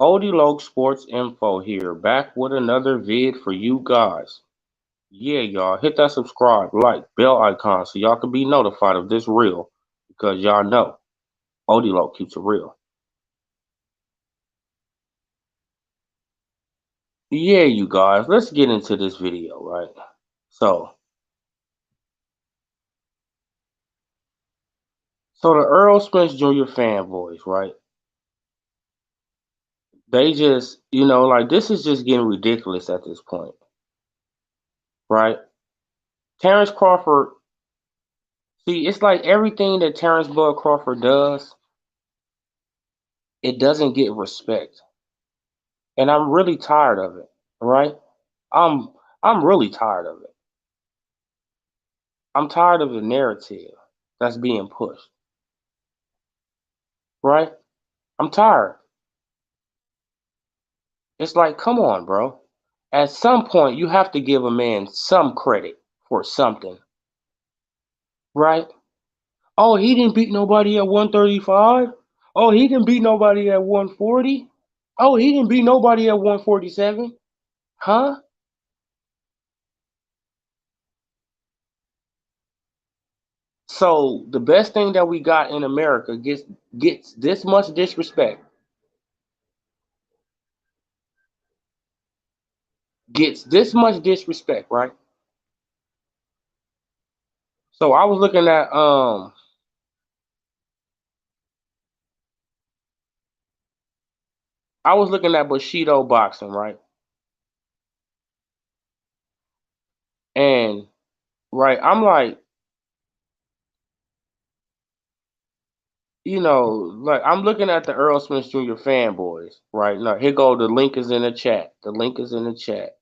Odie Sports Info here, back with another vid for you guys. Yeah, y'all, hit that subscribe, like, bell icon so y'all can be notified of this reel because y'all know Odie keeps it real. Yeah, you guys, let's get into this video, right? So, so the Earl Spence Jr. fanboys, right? They just, like this is just getting ridiculous at this point, right? Terrence Crawford, see, it's like everything that Terrence Bud Crawford does, it doesn't get respect. And I'm really tired of it, right? I'm I'm really tired of it. I'm tired of the narrative that's being pushed, right? I'm tired. It's like, come on, bro. At some point, you have to give a man some credit for something, right? Oh, he didn't beat nobody at 135. Oh, he didn't beat nobody at 140. Oh, he didn't beat nobody at 147. Huh? So the best thing that we got in America gets this much disrespect, right? So I was looking at Bushido boxing, right? And right, I'm like, like I'm looking at the Earl Smith Jr. fanboys, right? Now here go the link is in the chat. The link is in the chat.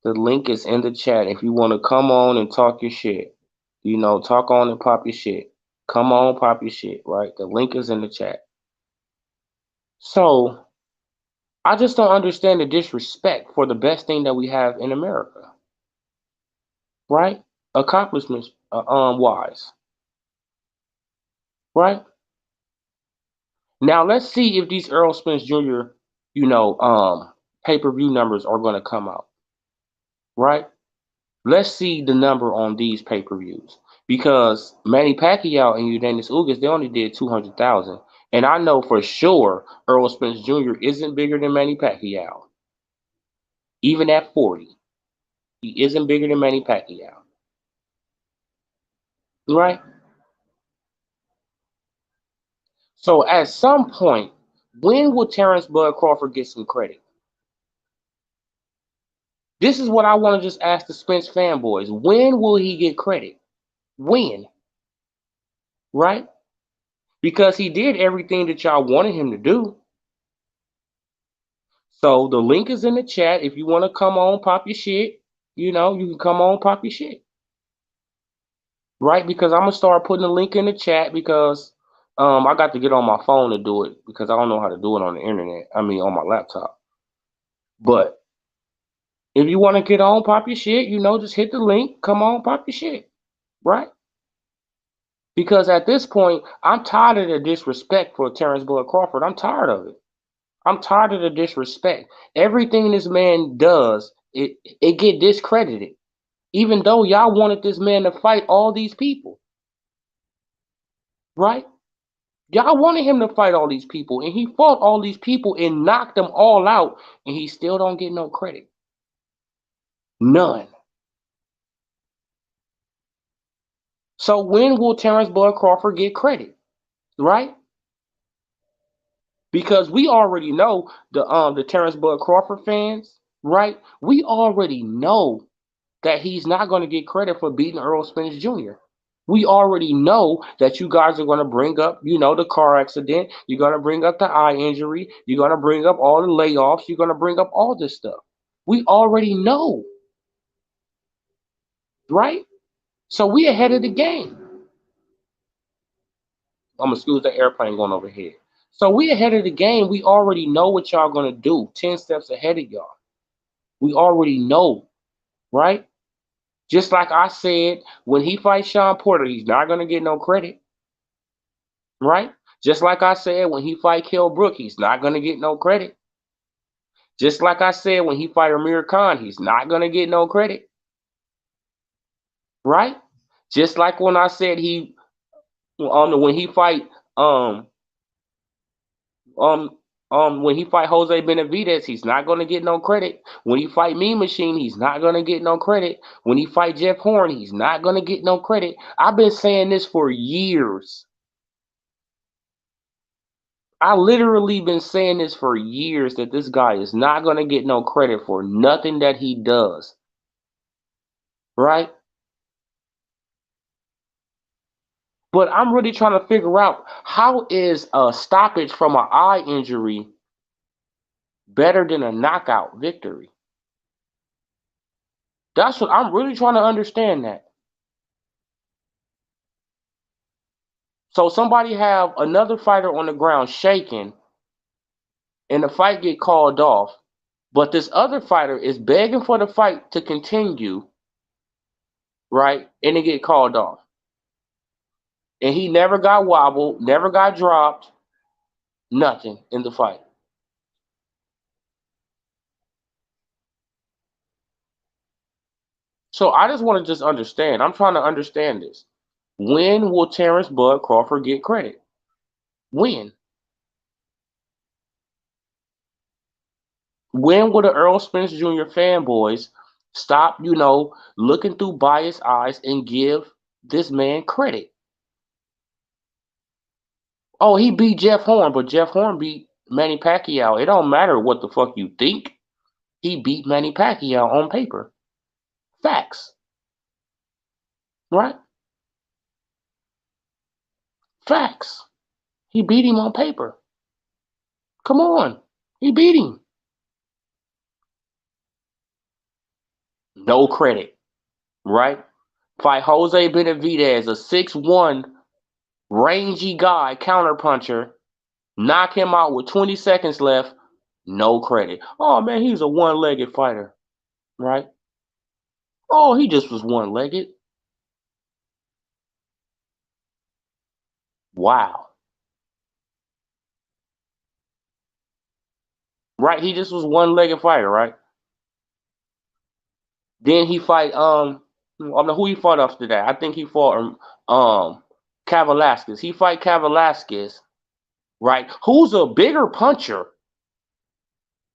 The link is in the chat. If you want to come on and talk your shit, talk on and pop your shit. Come on, pop your shit, right? The link is in the chat. So I just don't understand the disrespect for the best thing that we have in America, right? Accomplishments, wise, right? Now let's see if these Earl Spence Jr. Pay-per-view numbers are going to come out, right? Let's see the number on these pay-per-views because Manny Pacquiao and Eugenio Ugas they only did 200,000, and I know for sure Earl Spence Jr. isn't bigger than Manny Pacquiao, even at 40. He isn't bigger than Manny Pacquiao, right? So at some point, when will Terrence Bud Crawford get some credit? This is what I want to just ask the Spence fanboys. When will he get credit? When? Right? Because he did everything that y'all wanted him to do. So the link is in the chat. If you want to come on, pop your shit, you can come on, pop your shit. Right? Because I'm gonna start putting the link in the chat because I got to get on my phone to do it because I don't know how to do it on the internet. I mean on my laptop. But if you want to get on, pop your shit, just hit the link, come on, pop your shit. Right? Because at this point, I'm tired of the disrespect for Terrence Bud Crawford. I'm tired of it. I'm tired of the disrespect. Everything this man does, it get discredited. Even though y'all wanted this man to fight all these people, right? Y'all wanted him to fight all these people, and he fought all these people and knocked them all out, and he still don't get no credit. None. So when will Terrence Bud Crawford get credit? Right? Because we already know the Terrence Bud Crawford fans, right? We already know that he's not going to get credit for beating Earl Spence Jr. We already know that you guys are going to bring up, the car accident. You're going to bring up the eye injury. You're going to bring up all the layoffs. You're going to bring up all this stuff. We already know, right? So we ahead of the game. I'm going to excuse the airplane going overhead. So we ahead of the game. We already know what y'all going to do 10 steps ahead of y'all. We already know, right? Just like I said, when he fights Sean Porter, he's not going to get no credit, right? Just like I said, when he fight Kell Brook, he's not gonna get no credit. Just like I said, when he fight Amir Khan, he's not gonna get no credit, right? Just like when I said he on the when he fight um um when he fight Jose Benavidez, he's not gonna get no credit. When he fight Mean Machine, he's not gonna get no credit. When he fight Jeff Horn, he's not gonna get no credit. I've been saying this for years. I literally been saying this for years that this guy is not gonna get no credit for nothing that he does. Right? But I'm really trying to figure out how is a stoppage from an eye injury better than a knockout victory? That's what I'm really trying to understand that. So somebody have another fighter on the ground shaking and the fight get called off, but this other fighter is begging for the fight to continue, right? And it get called off. And he never got wobbled, never got dropped, nothing in the fight. So I just want to just understand. I'm trying to understand this. When will Terrence Bud Crawford get credit? When? When will the Earl Spence Jr. fanboys stop, looking through biased eyes and give this man credit? Oh, he beat Jeff Horn, but Jeff Horn beat Manny Pacquiao. It don't matter what the fuck you think. He beat Manny Pacquiao on paper. Facts. Right? Facts. He beat him on paper. Come on. He beat him. No credit. Right? Fight Jose Benavidez, a 6'1", rangy guy, counterpuncher. Knock him out with 20 seconds left. No credit. Oh, man, he's a one-legged fighter. Right? Oh, he just was one-legged. Wow. Right? He just was one-legged fighter, right? Then he fight I don't know who he fought after that. I think he fought Kavalasquez. He fight Kavalasquez, right? Who's a bigger puncher,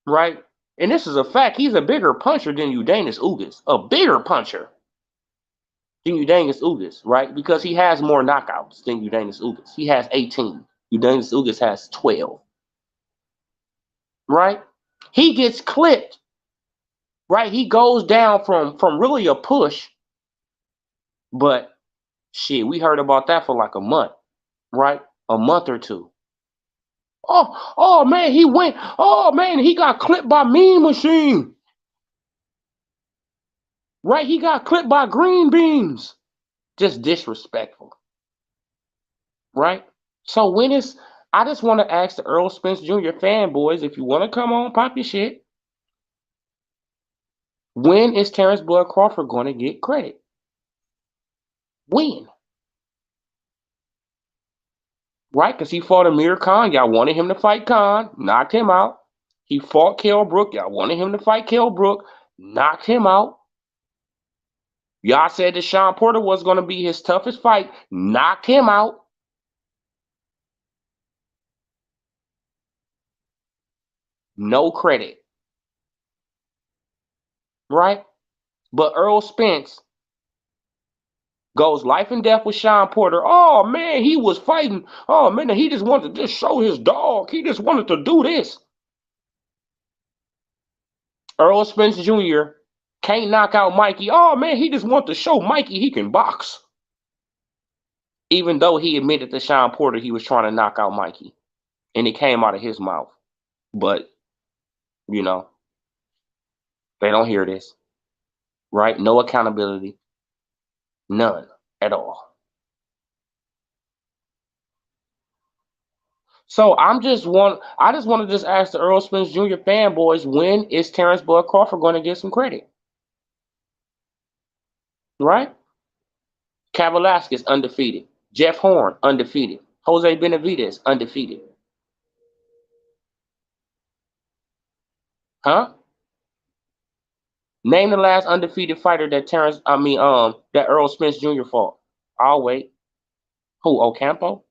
right? And this is a fact. He's a bigger puncher than Udanis Ugas. A bigger puncher than Udanis Ugas, right? Because he has more knockouts than Udanis Ugas. He has 18. Udanis Ugas has 12. Right? He gets clipped. Right? He goes down from really a push. But shit, we heard about that for like a month, right? A month or two. Oh man, he went. Oh man, he got clipped by Mean Machine. Right? He got clipped by Green Beans. Just disrespectful. Right? So I just want to ask the Earl Spence Jr. fanboys, if you want to come on, pop your shit. When is Terrence Bud Crawford going to get credit? When? Right? Because he fought Amir Khan. Y'all wanted him to fight Khan. Knocked him out. He fought Kell Brook. Y'all wanted him to fight Kell Brook. Knocked him out. Y'all said that Sean Porter was going to be his toughest fight. Knocked him out. No credit. Right? But Earl Spence goes life and death with Sean Porter. Oh, man, he was fighting. Oh, man, he just wanted to just show his dog. He just wanted to do this. Earl Spence Jr. can't knock out Mikey. Oh, man, he just wanted to show Mikey he can box. Even though he admitted to Sean Porter he was trying to knock out Mikey. And it came out of his mouth. But, they don't hear this. Right? No accountability. None at all. So I just want to just ask the Earl Spence Jr. fanboys, when is Terrence Bud Crawford going to get some credit? Right? Kavalasquez undefeated. Jeff Horn undefeated. Jose Benavidez, undefeated. Huh? Name the last undefeated fighter that that Earl Spence Jr. fought. I'll wait. Who? Ocampo?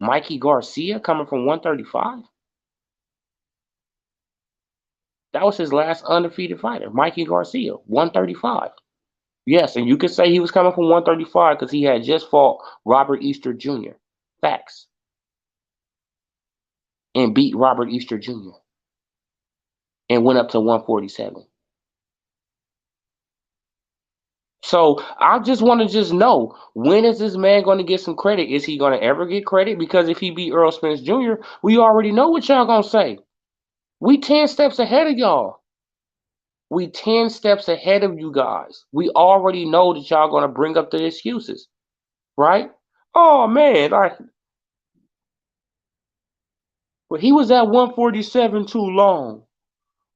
Mikey Garcia coming from 135? That was his last undefeated fighter. Mikey Garcia, 135. Yes, and you could say he was coming from 135 because he had just fought Robert Easter Jr. Facts. And beat Robert Easter Jr. and went up to 147. So I just want to just know, when is this man going to get some credit? Is he going to ever get credit? Because if he beat Earl Spence Jr., we already know what y'all going to say. We 10 steps ahead of y'all. We 10 steps ahead of you guys. We already know that y'all going to bring up the excuses, right? Oh man, like, but he was at 147 too long.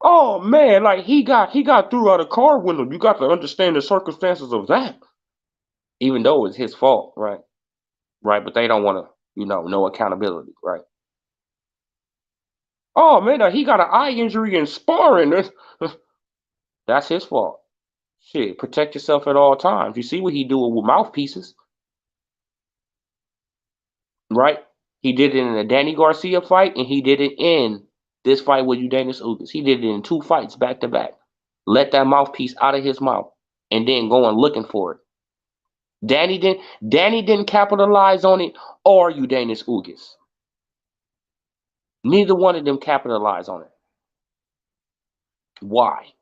Oh man, like he got through out a car window. You got to understand the circumstances of that. Even though it's his fault, right? Right, but they don't want to, no accountability, right? Oh man, he got an eye injury in sparring. That's his fault. Shit, protect yourself at all times. You see what he doing with mouthpieces, right? He did it in the Danny Garcia fight, and he did it in this fight with Udanis Ugas. He did it in 2 fights back to back. Let that mouthpiece out of his mouth, and then go and looking for it. Danny didn't capitalize on it, or Udanis Ugas. Neither one of them capitalized on it. Why?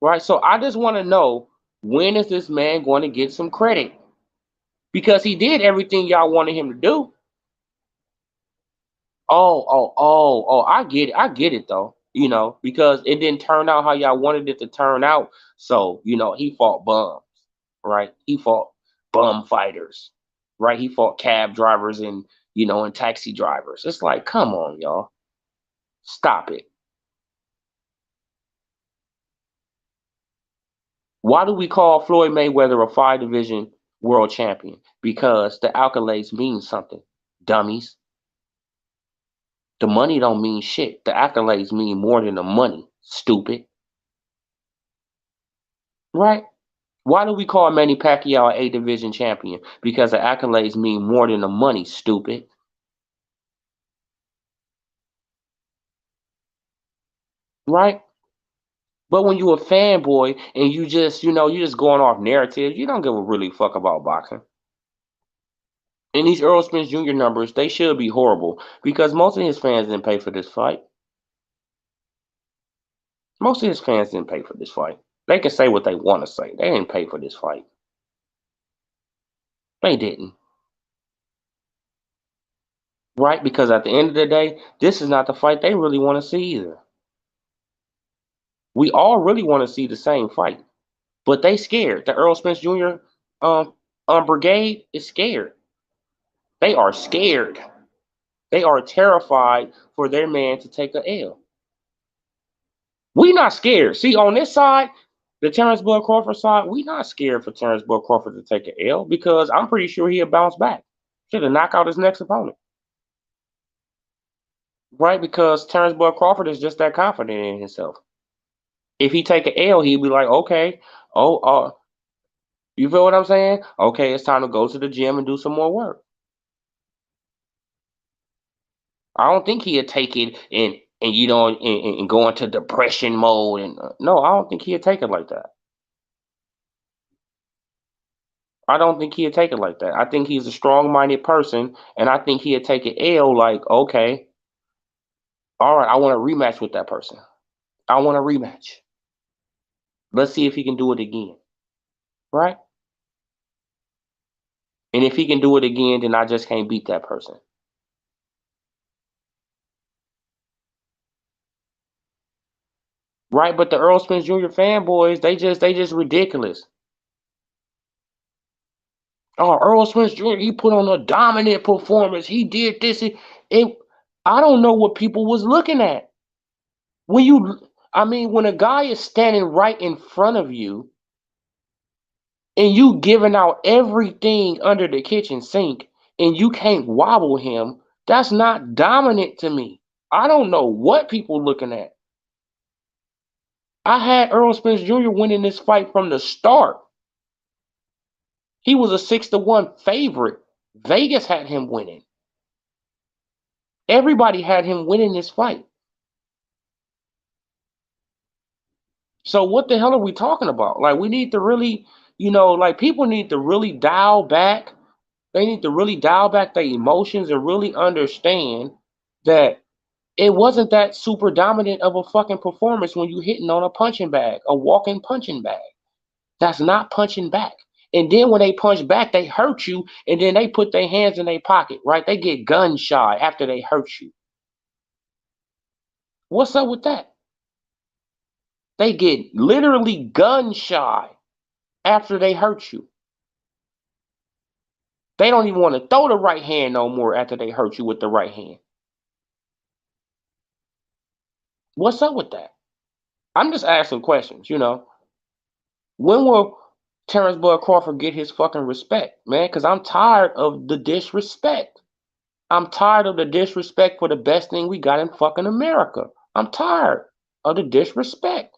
Right? So I just want to know, when is this man going to get some credit? Because he did everything y'all wanted him to do. Oh, I get it. I get it though. Because it didn't turn out how y'all wanted it to turn out. So, he fought bums, right? He fought bum fighters, right? He fought cab drivers and taxi drivers. It's like, come on, y'all. Stop it. Why do we call Floyd Mayweather a 5 division world champion? Because the accolades mean something. Dummies. The money don't mean shit. The accolades mean more than the money. Stupid. Right? Why do we call Manny Pacquiao an 8 division champion? Because the accolades mean more than the money. Stupid. Right? But when you a fanboy and you just going off narrative, you don't give a really fuck about boxing. And these Earl Spence Jr. numbers, they should be horrible because most of his fans didn't pay for this fight. Most of his fans didn't pay for this fight. They can say what they want to say. They didn't pay for this fight. They didn't. Right? Because at the end of the day, this is not the fight they really want to see either. We all really want to see the same fight. But they scared. The Earl Spence Jr. Brigade is scared. They are scared. They are terrified for their man to take a L. We not scared. See, on this side, the Terrence Bud Crawford side, we not scared for Terrence Bud Crawford to take an L because I'm pretty sure he'll bounce back. Should have knocked out his next opponent. Right? Because Terrence Bud Crawford is just that confident in himself. If he take an L, he'd be like, okay, oh, you feel what I'm saying? Okay, it's time to go to the gym and do some more work. I don't think he'd take it and go into depression mode. And no, I don't think he'd take it like that. I don't think he'd take it like that. I think he's a strong-minded person, and I think he'd take an L like, okay, all right, I want a rematch with that person. I want a rematch. Let's see if he can do it again. Right? And if he can do it again, then I just can't beat that person. Right? But the Earl Spence Jr. fanboys, they just ridiculous. Oh, Earl Spence Jr., he put on a dominant performance. He did this. I don't know what people was looking at. When you I mean, when a guy is standing right in front of you and you giving out everything under the kitchen sink and you can't wobble him, that's not dominant to me. I don't know what people looking at. I had Earl Spence Jr. winning this fight from the start. He was a 6-1 favorite. Vegas had him winning. Everybody had him winning this fight. So what the hell are we talking about? Like, we need to really, like, people need to really dial back. They need to really dial back their emotions and really understand that it wasn't that super dominant of a fucking performance when you hitting on a punching bag, a walking punching bag. That's not punching back. And then when they punch back, they hurt you, and then they put their hands in their pocket, right? They get gun shy after they hurt you. What's up with that? They get literally gun shy after they hurt you. They don't even want to throw the right hand no more after they hurt you with the right hand. What's up with that? I'm just asking questions, When will Terrence Bud Crawford get his fucking respect, man? Because I'm tired of the disrespect. I'm tired of the disrespect for the best thing we got in fucking America. I'm tired of the disrespect.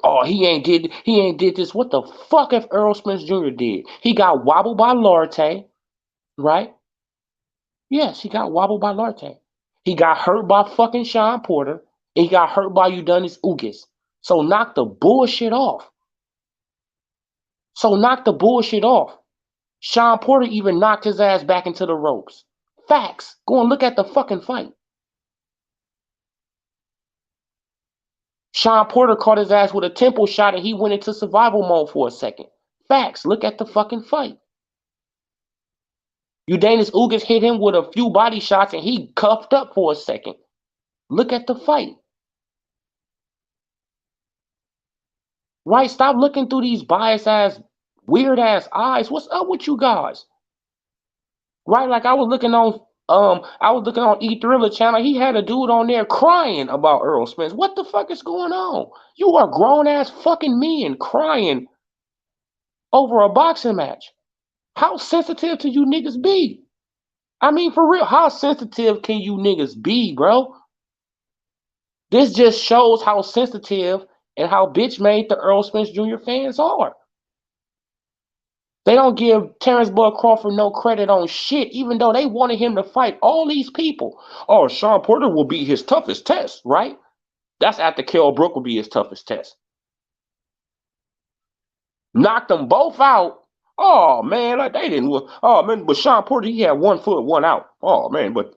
Oh, he ain't did this. What the fuck if Earl Spence Jr. did? He got wobbled by Larte, right? Yes, he got wobbled by Larte. He got hurt by fucking Sean Porter. And he got hurt by Udonis Ugas. So knock the bullshit off. Sean Porter even knocked his ass back into the ropes. Facts. Go and look at the fucking fight. Sean Porter caught his ass with a temple shot and he went into survival mode for a second. Facts. Look at the fucking fight. Udonis Ugas hit him with a few body shots and he cuffed up for a second. Look at the fight. Right? Stop looking through these biased ass, weird ass eyes. What's up with you guys? Right? Like I was looking on E Thriller channel. He had a dude on there crying about Earl Spence. What the fuck is going on? You are grown ass fucking men crying over a boxing match. How sensitive can you niggas be? I mean, for real, how sensitive can you niggas be, bro? This just shows how sensitive and how bitch made the Earl Spence Jr. fans are. They don't give Terrence Bud Crawford no credit on shit, even though they wanted him to fight all these people. Oh, Sean Porter will be his toughest test, right? That's after Kell Brook will be his toughest test. Knocked them both out. Oh man, like they didn't. Oh man, but Sean Porter he had 1 foot, 1 out. Oh man, but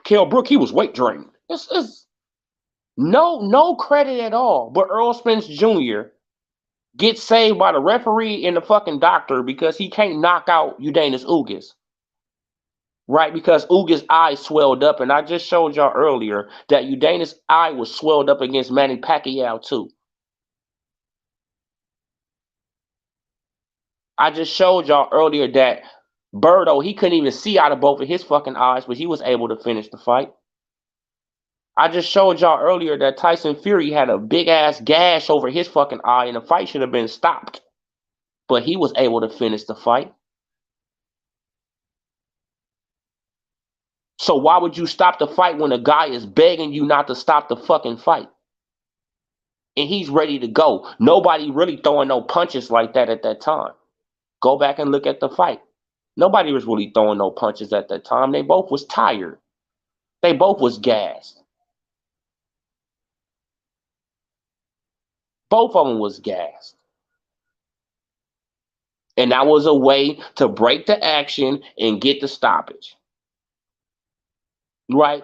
Kell Brook he was weight drained. It's no credit at all. But Earl Spence Jr. gets saved by the referee and the fucking doctor because he can't knock out Udonis Ugas. Right, because Ugas' eye swelled up, and I just showed y'all earlier that Udonis' eye was swelled up against Manny Pacquiao too. I just showed y'all earlier that Birdo, he couldn't even see out of both of his fucking eyes, but he was able to finish the fight. I just showed y'all earlier that Tyson Fury had a big ass gash over his fucking eye, and the fight should have been stopped. But he was able to finish the fight. So why would you stop the fight when a guy is begging you not to stop the fucking fight? And he's ready to go. Nobody really throwing no punches like that at that time. Go back and look at the fight. Nobody was really throwing no punches at that time. They both was tired. They both was gassed. Both of them was gassed. And that was a way to break the action and get the stoppage. Right?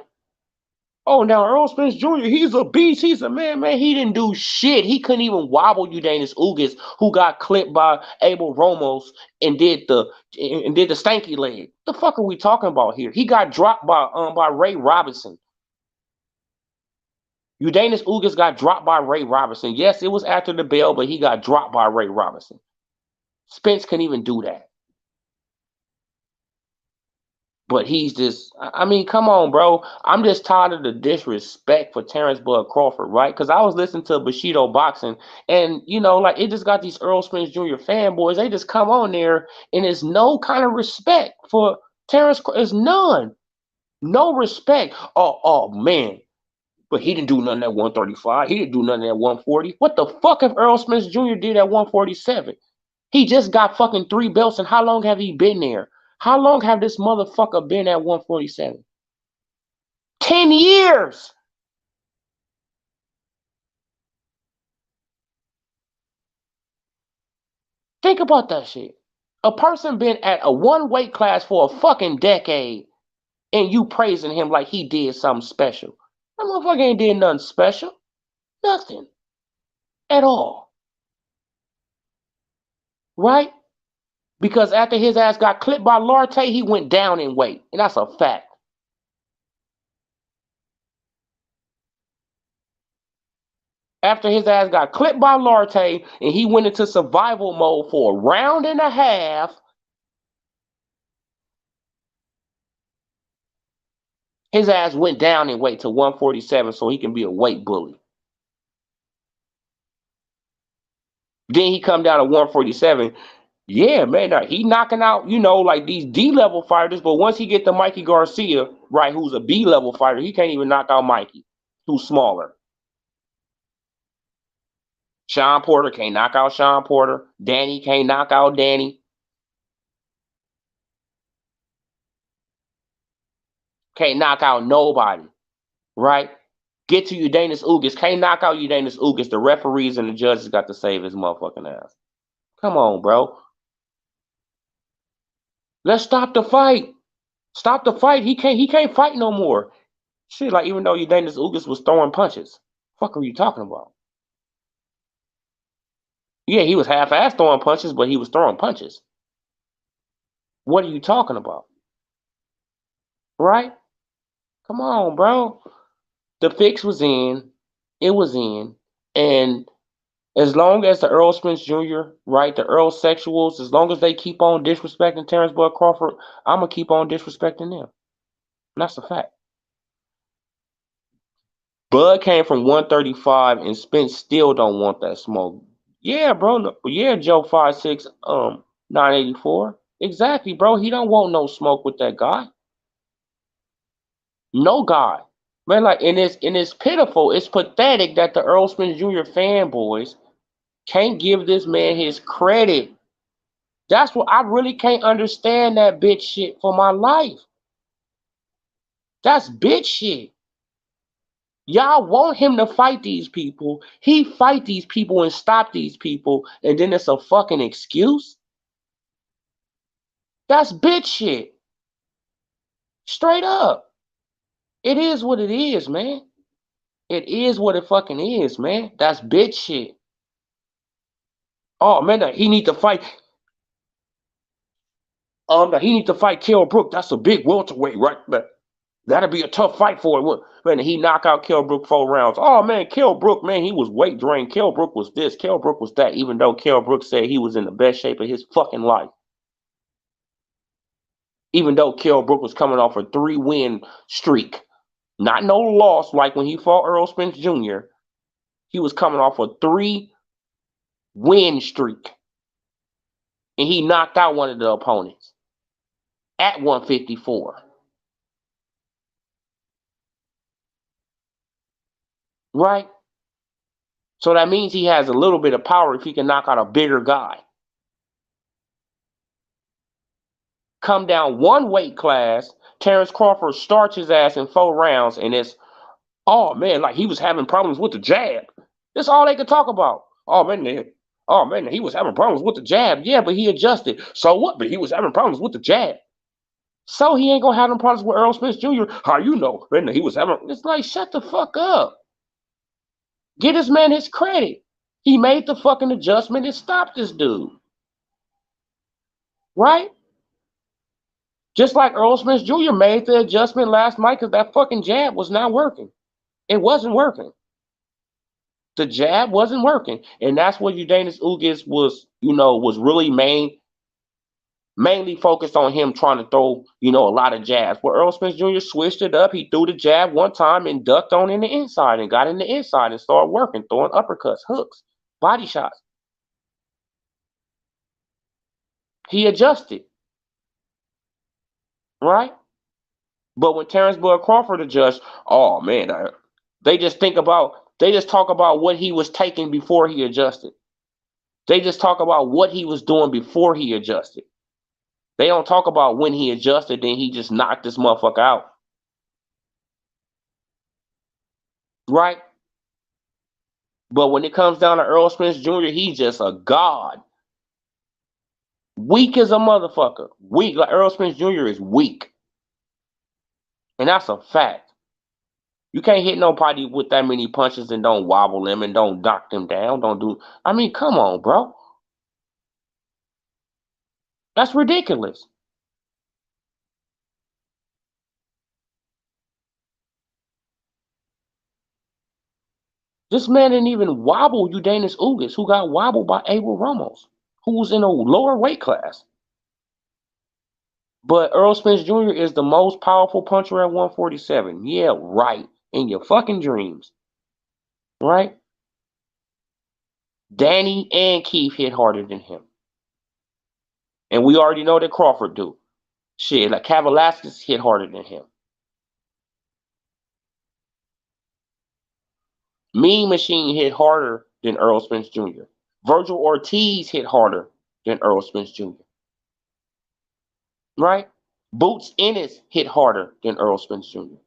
Oh, now Earl Spence Jr., he's a beast. He's a man. He didn't do shit. He couldn't even wobble Udonis Ugas, who got clipped by Abel Ramos and did the stanky leg. The fuck are we talking about here? He got dropped by Ray Robinson. Udonis Ugas got dropped by Ray Robinson. Yes, it was after the bell, but he got dropped by Ray Robinson. Spence couldn't even do that. But he's just, I mean, come on, bro. I'm just tired of the disrespect for Terrence Bud Crawford, right? Because I was listening to Bushido Boxing, and like it just got these Earl Spence Jr. fanboys. They just come on there, and there's no kind of respect for Terrence. There's none, no respect. Oh man, but he didn't do nothing at 135. He didn't do nothing at 140. What the fuck if Earl Spence Jr. did at 147? He just got fucking 3 belts, and how long have he been there? How long have this motherfucker been at 147? 10 years! Think about that shit. A person been at a one weight class for a fucking decade, and you praising him like he did something special. That motherfucker ain't did nothing special. Nothing. At all. Right? Because after his ass got clipped by Larte, he went down in weight. And that's a fact. After his ass got clipped by Larte and he went into survival mode for a round and a half, his ass went down in weight to 147 so he can be a weight bully. Then he come down to 147. Yeah, man, he knocking out, like these D-level fighters, but once he get to Mikey Garcia, right, who's a B-level fighter, he can't even knock out Mikey, who's smaller. Sean Porter can't knock out Sean Porter. Danny can't knock out Danny. Can't knock out nobody, right? Get to Udanis Ugas. Can't knock out Udanis Ugas. The referees and the judges got to save his motherfucking ass. Come on, bro. Let's stop the fight. Stop the fight. He can't fight no more. Shit, like even though Udanis Ugas was throwing punches. Fuck are you talking about? Yeah, he was half-ass throwing punches, but he was throwing punches. What are you talking about? Right? Come on, bro. The fix was in. It was in. And as long as the Earl Spence Jr., right, the Earl sexuals, as long as they keep on disrespecting Terrence Bud Crawford, I'm going to keep on disrespecting them. And that's a fact. Bud came from 135 and Spence still don't want that smoke. Yeah, bro. Yeah, Joe 5'6", 984. Exactly, bro. He don't want no smoke with that guy. No guy. Man, like, and it's pitiful. It's pathetic that the Earl Spence Jr. fanboys can't give this man his credit. That's what I really can't understand that bitch shit for my life. That's bitch shit. Y'all want him to fight these people. He fight these people and stop these people, and then it's a fucking excuse. That's bitch shit. Straight up. It is what it is, man. It is what it fucking is, man. That's bitch shit. Oh man, he need to fight. He need to fight Kell Brook. That's a big welterweight, right? That'd be a tough fight for him. Man, he knock out Kell Brook 4 rounds. Oh man, Kell Brook, man, he was weight drained. Kell Brook was this. Kell Brook was that. Even though Kell Brook said he was in the best shape of his fucking life. Even though Kell Brook was coming off a 3-win streak, not no loss like when he fought Earl Spence Jr. He was coming off a 3-win streak, and he knocked out one of the opponents at 154. Right? So that means he has a little bit of power if he can knock out a bigger guy. Come down one weight class, Terrence Crawford starts his ass in 4 rounds, and it's, oh man, like he was having problems with the jab. That's all they could talk about. Oh man, he was having problems with the jab. Yeah, but he adjusted. So what? But he was having problems with the jab. So he ain't gonna have them problems with Earl Spence Jr. How you know? Man, he was having. It's like shut the fuck up. Get this man his credit. He made the fucking adjustment and stopped this dude. Right? Just like Earl Spence Jr. made the adjustment last night because that fucking jab was not working. It wasn't working. The jab wasn't working. And that's what Udanis Ugas was, was really mainly focused on him trying to throw, a lot of jabs. But Earl Spence Jr. switched it up. He threw the jab one time and ducked on in the inside and got in the inside and started working, throwing uppercuts, hooks, body shots. He adjusted, right? But when Terrence Bud Crawford adjusts, oh man, they just talk about what he was taking before he adjusted. They just talk about what he was doing before he adjusted. They don't talk about when he adjusted, then he just knocked this motherfucker out. Right? But when it comes down to Earl Spence Jr., he's just a god. Weak as a motherfucker. Weak. Like Earl Spence Jr. is weak. And that's a fact. You can't hit nobody with that many punches and don't wobble them and don't knock them down. Don't do. I mean, come on, bro. That's ridiculous. This man didn't even wobble Udanis Ugas, who got wobbled by Abel Ramos, who was in a lower weight class. But Earl Spence Jr. is the most powerful puncher at 147. Yeah, right. In your fucking dreams. Right? Danny and Keith hit harder than him. And we already know that Crawford do. Shit, like Kavalaskis hit harder than him. Mean Machine hit harder than Earl Spence Jr. Virgil Ortiz hit harder than Earl Spence Jr. Right? Boots Ennis hit harder than Earl Spence Jr.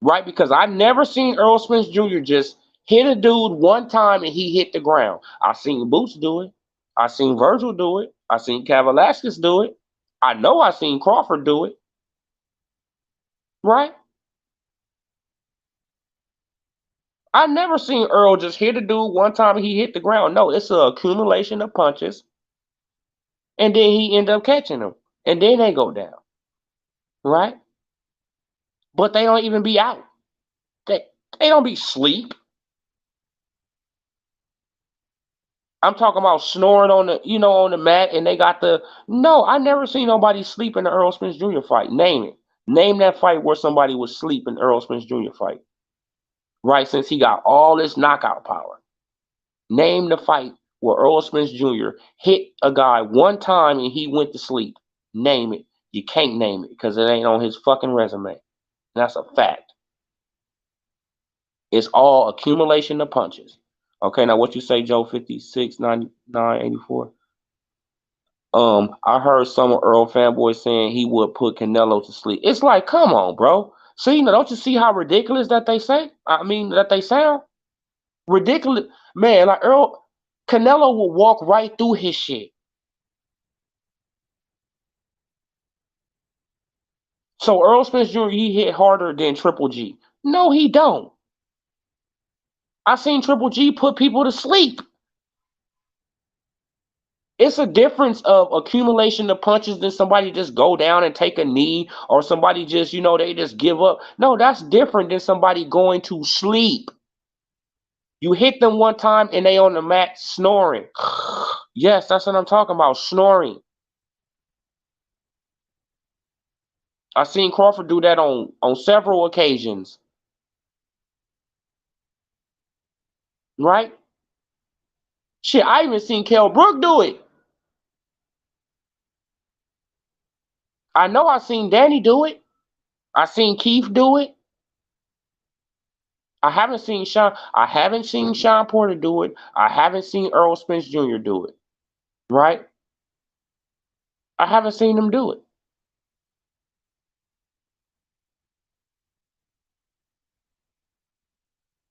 Right? Because I never seen Earl Spence Jr. just hit a dude one time and he hit the ground. I seen Boots do it. I seen Virgil do it. I seen Kavalaskis do it. I know I seen Crawford do it. Right? I never seen Earl just hit a dude one time and he hit the ground. No, it's an accumulation of punches. And then he end up catching them. And then they go down. Right? But they don't even be out. They don't be sleep. I'm talking about snoring on the mat, and they got the. No, I never seen nobody sleep in the Earl Spence Jr. fight. Name it. Name that fight where somebody was sleep in the Earl Spence Jr. fight. Right, since he got all this knockout power. Name the fight where Earl Spence Jr. hit a guy one time and he went to sleep. Name it. You can't name it because it ain't on his fucking resume. And that's a fact. It's all accumulation of punches. Okay, now what you say, Joe? 56, 99, 84. I heard some of Earl fanboys saying he would put Canelo to sleep. It's like, come on, bro. See, don't you see how ridiculous that they say? I mean, that they sound ridiculous, man. Like Canelo will walk right through his shit. So Earl Spence Jr. he hit harder than Triple G. No, he don't. I seen Triple G put people to sleep. It's a difference of accumulation of punches than somebody just go down and take a knee or somebody just, they just give up. No, that's different than somebody going to sleep. You hit them one time and they on the mat snoring. Yes, that's what I'm talking about, snoring. I seen Crawford do that on several occasions. Right? Shit, I even seen Kell Brook do it. I know I seen Danny do it. I seen Keith do it. I haven't seen Sean Porter do it. I haven't seen Earl Spence Jr. do it. Right? I haven't seen them do it.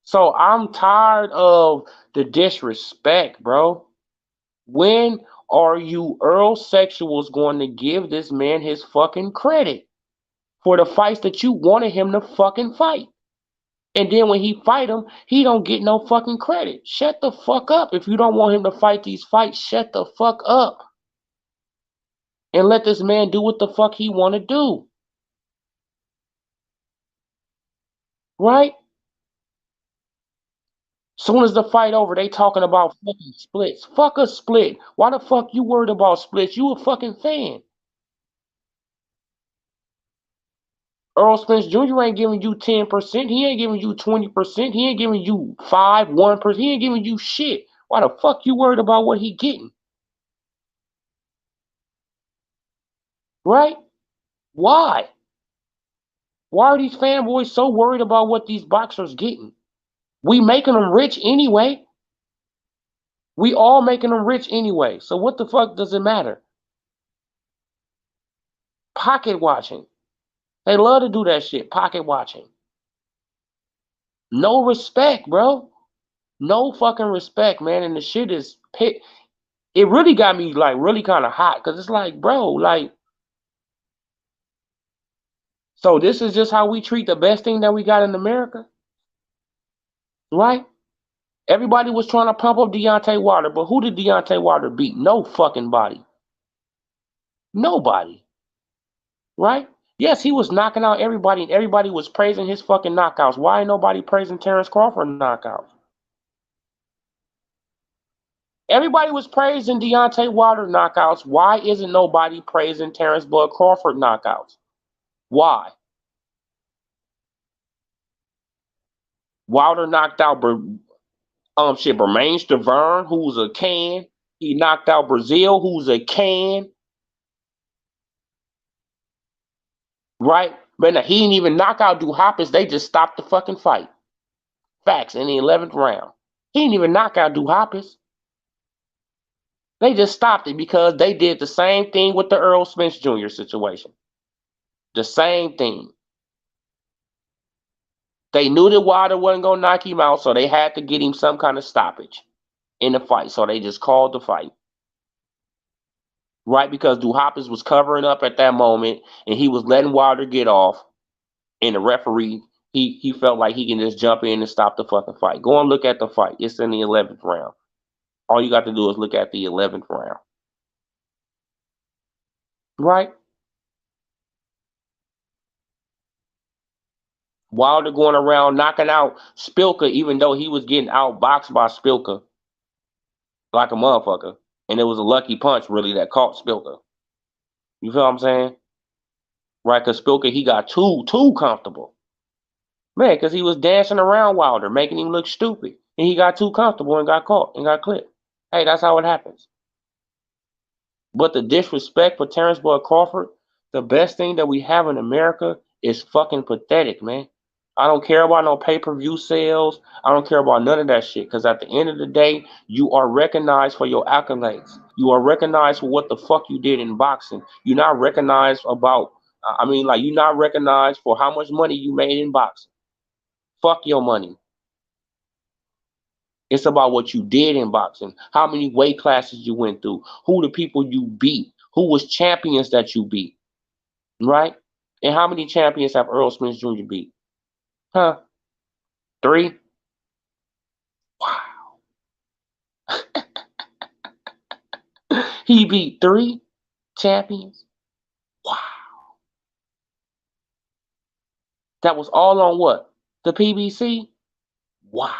So I'm tired of the disrespect, bro. When are you Earl sexuals going to give this man his fucking credit for the fights that you wanted him to fucking fight? And then when he fight him, he don't get no fucking credit. Shut the fuck up. If you don't want him to fight these fights, shut the fuck up. And let this man do what the fuck he want to do. Right? Soon as the fight over, they talking about fucking splits. Fuck a split. Why the fuck you worried about splits? You a fucking fan. Earl Spence Jr. ain't giving you 10%. He ain't giving you 20%. He ain't giving you 1%. He ain't giving you shit. Why the fuck you worried about what he getting? Right? Why? Why are these fanboys so worried about what these boxers getting? We making them rich anyway. We all making them rich anyway. So what the fuck does it matter? Pocket watching. They love to do that shit. Pocket watching. No respect, bro. No fucking respect, man. And the shit is pit. It really got me like really kind of hot because it's like, bro, like, so this is just how we treat the best thing that we got in America, right? Everybody was trying to pump up Deontay Wilder, but who did Deontay Wilder beat? No fucking body. Nobody, right? Yes, he was knocking out everybody, and everybody was praising his fucking knockouts. Why ain't nobody praising Terrence Crawford knockouts? Everybody was praising Deontay Wilder knockouts. Why isn't nobody praising Terrence Bud Crawford knockouts? Why? Wilder knocked out Bermain Stavern, who's a can. He knocked out Brazil, who's a can. Right? But he didn't even knock out Duhopis. They just stopped the fucking fight. Facts, in the 11th round. He didn't even knock out Duhopis. They just stopped it because they did the same thing with the Earl Spence Jr. situation. The same thing. They knew that Wilder wasn't going to knock him out, so they had to get him some kind of stoppage in the fight. So they just called the fight. Right? Because Duhopis was covering up at that moment, and he was letting Wilder get off, and the referee, he felt like he can just jump in and stop the fucking fight. Go and look at the fight. It's in the 11th round. All you got to do is look at the 11th round. Right? Wilder going around knocking out Spilka, even though he was getting outboxed by Spilka like a motherfucker. And it was a lucky punch, really, that caught Spilka. You feel what I'm saying? Right? Because Spilka, he got too comfortable. Man, because he was dancing around Wilder, making him look stupid. And he got too comfortable and got caught and got clipped. Hey, that's how it happens. But the disrespect for Terrence Bud Crawford, the best thing that we have in America is fucking pathetic, man. I don't care about no pay-per-view sales. I don't care about none of that shit. Because at the end of the day, you are recognized for your accolades. You are recognized for what the fuck you did in boxing. You're not recognized about, you're not recognized for how much money you made in boxing. Fuck your money. It's about what you did in boxing, how many weight classes you went through, who the people you beat, who was champions that you beat, right? And how many champions have Earl Spence Jr. beat? Huh? 3? Wow. He beat 3 champions? Wow. That was all on what? The PBC? Wow.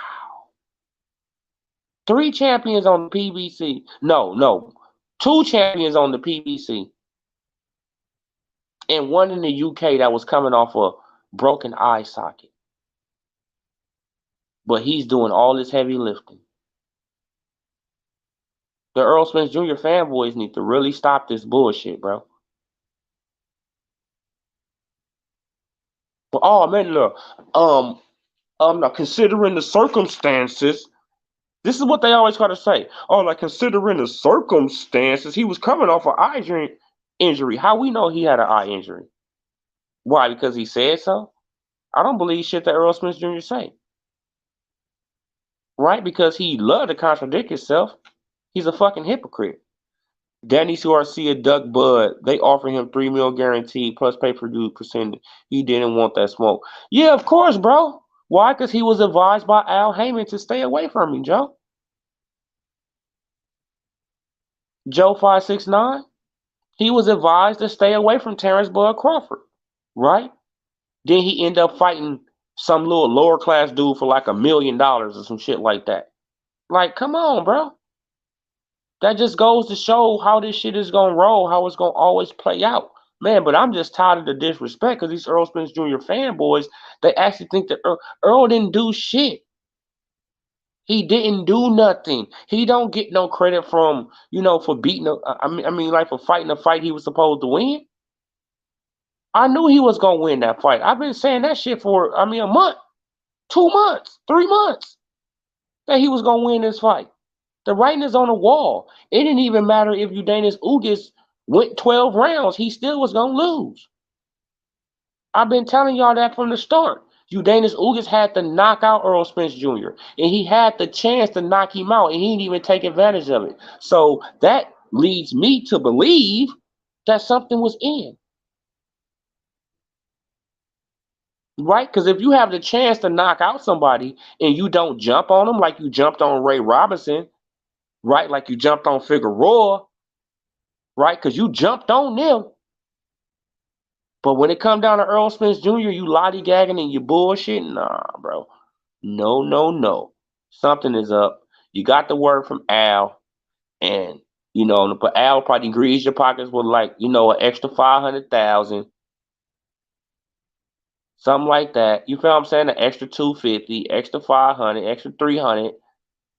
3 champions on the PBC. No. 2 champions on the PBC. And one in the UK that was coming off a broken eye socket. But he's doing all this heavy lifting. The Earl Spence Jr. fanboys need to really stop this bullshit, bro. But, oh man, look, now considering the circumstances, this is what they always try to say. Oh, like considering the circumstances, he was coming off an eye injury. How we know he had an eye injury? Why? Because he said so? I don't believe shit that Earl Spence Jr. say. Right? Because he loved to contradict himself. He's a fucking hypocrite. Danny Garcia, Duck Bud, they offer him $3 million guaranteed plus pay-per-view percentage. He didn't want that smoke. Yeah, of course, bro. Why? Because he was advised by Al Heyman to stay away from me, Joe. Joe 569. He was advised to stay away from Terrence Bud Crawford, right? Then he ended up fighting some little lower class dude for like $1 million or some shit like that. Like, come on, bro. That just goes to show how this shit is gonna roll, how it's gonna always play out. Man, but I'm just tired of the disrespect because these Earl Spence Jr. fanboys, they actually think that Earl didn't do shit. He didn't do nothing. He don't get no credit from, for beating I mean, like for fighting a fight he was supposed to win. I knew he was gonna win that fight. I've been saying that shit for, I mean, a month, 2 months, 3 months, that he was gonna win this fight. The writing is on the wall. It didn't even matter if Udanis Ugas went 12 rounds, he still was gonna lose. I've been telling y'all that from the start. Udanis Ugas had to knock out Earl Spence Jr. and he had the chance to knock him out, and he didn't even take advantage of it. So that leads me to believe that something was in. Right? Because if you have the chance to knock out somebody and you don't jump on them like you jumped on Ray Robinson, right? Like you jumped on Figueroa, right? Because you jumped on them. But when it come down to Earl Spence Jr., you lollygagging and you bullshit. Nah, bro. No, no, no. Something is up. You got the word from Al, and but Al probably greased your pockets with like an extra 500,000, something like that. You feel what I'm saying? An extra 250, extra 500, extra 300,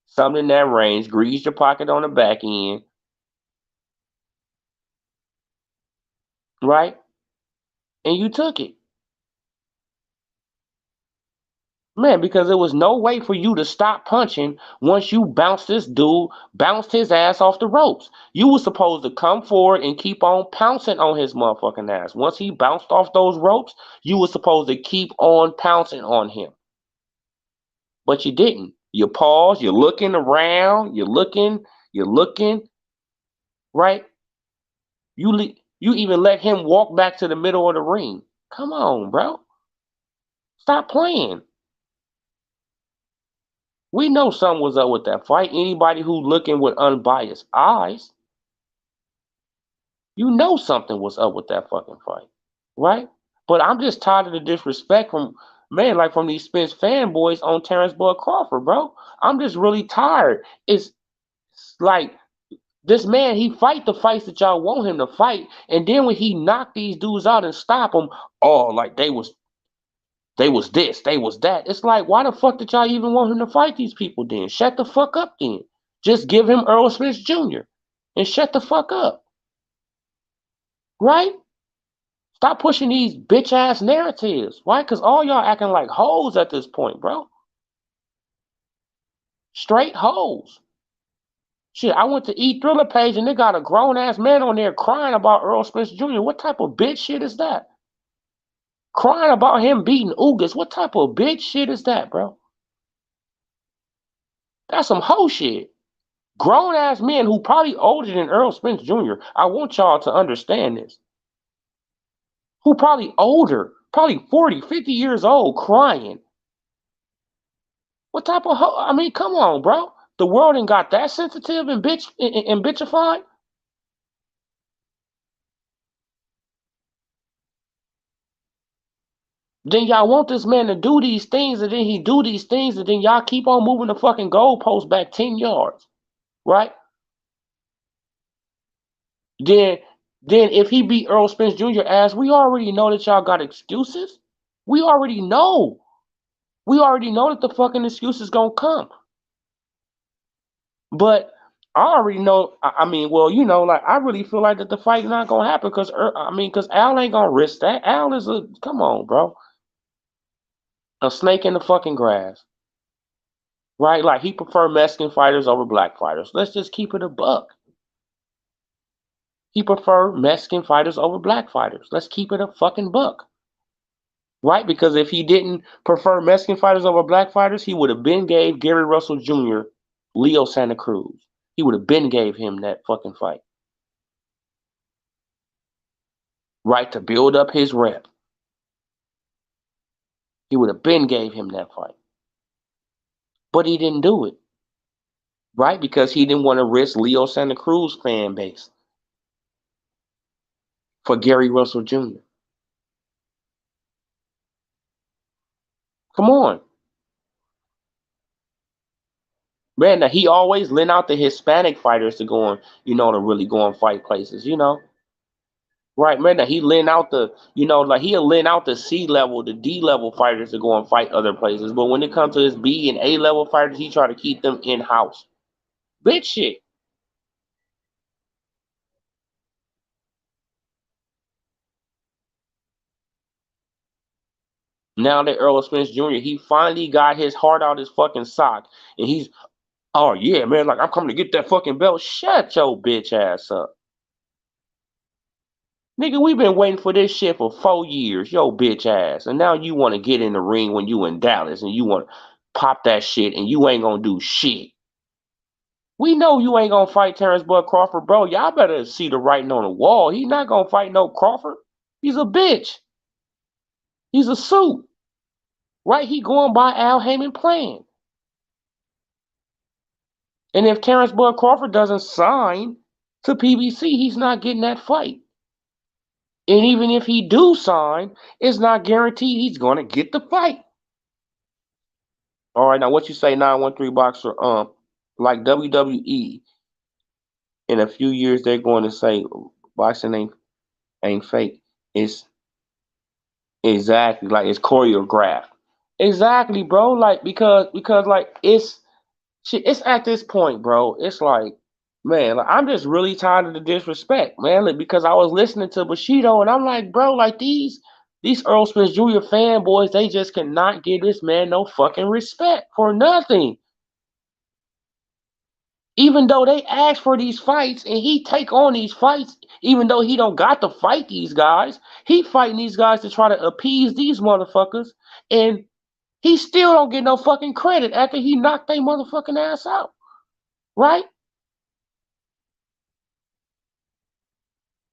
something in that range. Greased your pocket on the back end, right? And you took it. Man, because there was no way for you to stop punching once you bounced his ass off the ropes. You were supposed to come forward and keep on pouncing on his motherfucking ass. Once he bounced off those ropes, you were supposed to keep on pouncing on him. But you didn't. You paused, you're looking around, you're looking, right? You even let him walk back to the middle of the ring. Come on, bro. Stop playing. We know something was up with that fight. Anybody who looking with unbiased eyes, you know something was up with that fucking fight, right? But I'm just tired of the disrespect from these Spence fanboys on Terrence Bud Crawford, bro. I'm just really tired. It's like this man, he fight the fights that y'all want him to fight, and then when he knock these dudes out and stop them, oh, like they was this, they was that. It's like, why the fuck did y'all even want him to fight these people then? Shut the fuck up then. Just give him Earl Smith Jr. and shut the fuck up. Right? Stop pushing these bitch ass narratives. Why? Because all y'all acting like hoes at this point, bro. Straight hoes. Shit, I went to E-Thriller page and they got a grown ass man on there crying about Earl Smith Jr. What type of bitch shit is that? Crying about him beating Ugas. What type of bitch shit is that, bro? That's some hoe shit. Grown ass men who probably older than Earl Spence Jr. I want y'all to understand this. Who probably older, probably 40, 50 years old, crying. What type of I mean, come on, bro. The world ain't got that sensitive and bitchified. Then y'all want this man to do these things, and then he do these things, and then y'all keep on moving the fucking goalpost back 10 yards, right? Then, then if he beat Earl Spence Jr. ass, we already know that y'all got excuses. We already know. We already know that the fucking excuse is gonna come. But I already know. I mean, well, like I really feel like that the fight's not gonna happen because Al ain't gonna risk that. Al is come on, bro, a snake in the fucking grass, right? Like he prefer Mexican fighters over black fighters. Let's just keep it a buck. He prefer Mexican fighters over black fighters. Let's keep it a fucking buck, right? Because if he didn't prefer Mexican fighters over black fighters, he would have been gave Gary Russell Jr. Leo Santa Cruz. He would have been gave him that fucking fight. Right, to build up his rep. He would have been gave him that fight. But he didn't do it. Right? Because he didn't want to risk Leo Santa Cruz fan base for Gary Russell Jr. Come on. Man, now he always lent out the Hispanic fighters to go on, to really go and fight places. Right, man. Now he lent out like he'll lend out the C level, the D level fighters to go and fight other places. But when it comes to his B and A level fighters, he try to keep them in house. Bitch shit. Now that Earl Spence Jr., he finally got his heart out his fucking sock. And he's, oh yeah, man, like I'm coming to get that fucking belt. Shut your bitch ass up. Nigga, we've been waiting for this shit for 4 years, yo bitch ass. And now you want to get in the ring when you in Dallas and you want to pop that shit and you ain't gonna do shit. We know you ain't gonna fight Terrence Bud Crawford, bro. Y'all better see the writing on the wall. He's not gonna fight no Crawford. He's a bitch. He's a suit. Right? He going by Al Heyman plan. And if Terrence Bud Crawford doesn't sign to PBC, he's not getting that fight. And even if he do sign, it's not guaranteed he's gonna get the fight. All right, now what you say, 913 boxer? Like WWE, in a few years they're going to say boxing ain't fake. It's exactly like it's choreographed. Exactly, bro. Like because like it's shit. It's at this point, bro. It's like, man, like I'm just really tired of the disrespect, man. Like, because I was listening to Bushido and I'm like, bro, like these Earl Spence Jr. fanboys, they just cannot give this man no fucking respect for nothing. Even though they ask for these fights and he take on these fights, even though he don't got to fight these guys, he fighting these guys to try to appease these motherfuckers, and he still don't get no fucking credit after he knocked their motherfucking ass out, right?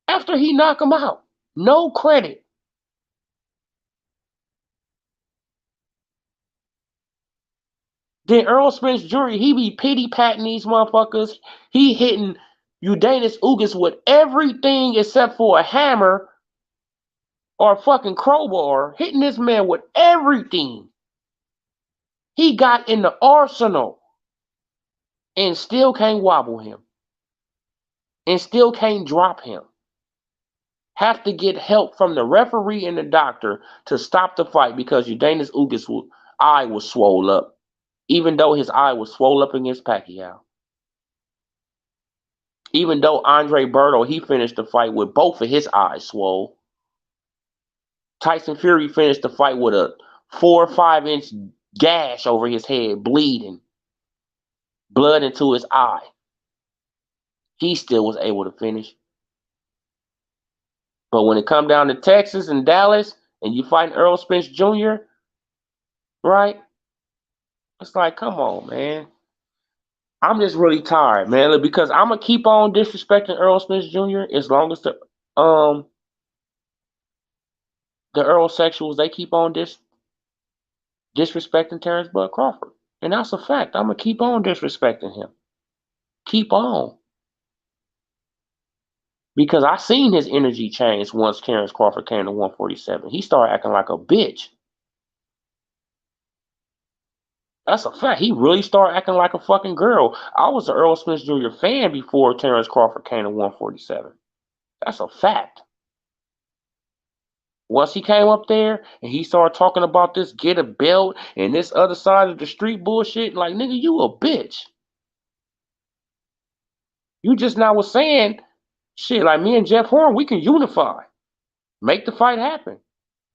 After he knocked him out, no credit. Then Earl Spence Jr., he be pity patting these motherfuckers. He hitting Udanis Ugas with everything except for a hammer or a fucking crowbar, hitting this man with everything he got in the arsenal and still can't wobble him and still can't drop him. Have to get help from the referee and the doctor to stop the fight because Udanis Ugas' eye was swole up, even though his eye was swole up against Pacquiao. Even though Andre Berto, he finished the fight with both of his eyes swole. Tyson Fury finished the fight with a 4 or 5 inch gash over his head, bleeding, blood into his eye. He still was able to finish. But when it come down to Texas and Dallas, and you fight Earl Spence Jr., right? It's like, come on, man. I'm just really tired, man, because I'm gonna keep on disrespecting Earl Spence Jr. as long as the Earl sexuals they keep on disrespecting Terrence Bud Crawford, and that's a fact. I'm gonna keep on disrespecting him. Keep on. Because I seen his energy change once Terrence Crawford came to 147. He started acting like a bitch. That's a fact. He really started acting like a fucking girl. I was an Earl Spence Jr. fan before Terrence Crawford came to 147. That's a fact. Once he came up there and he started talking about this get a belt and this other side of the street bullshit, like, nigga, you a bitch. You just now was saying shit like me and Jeff Horn, we can unify, make the fight happen.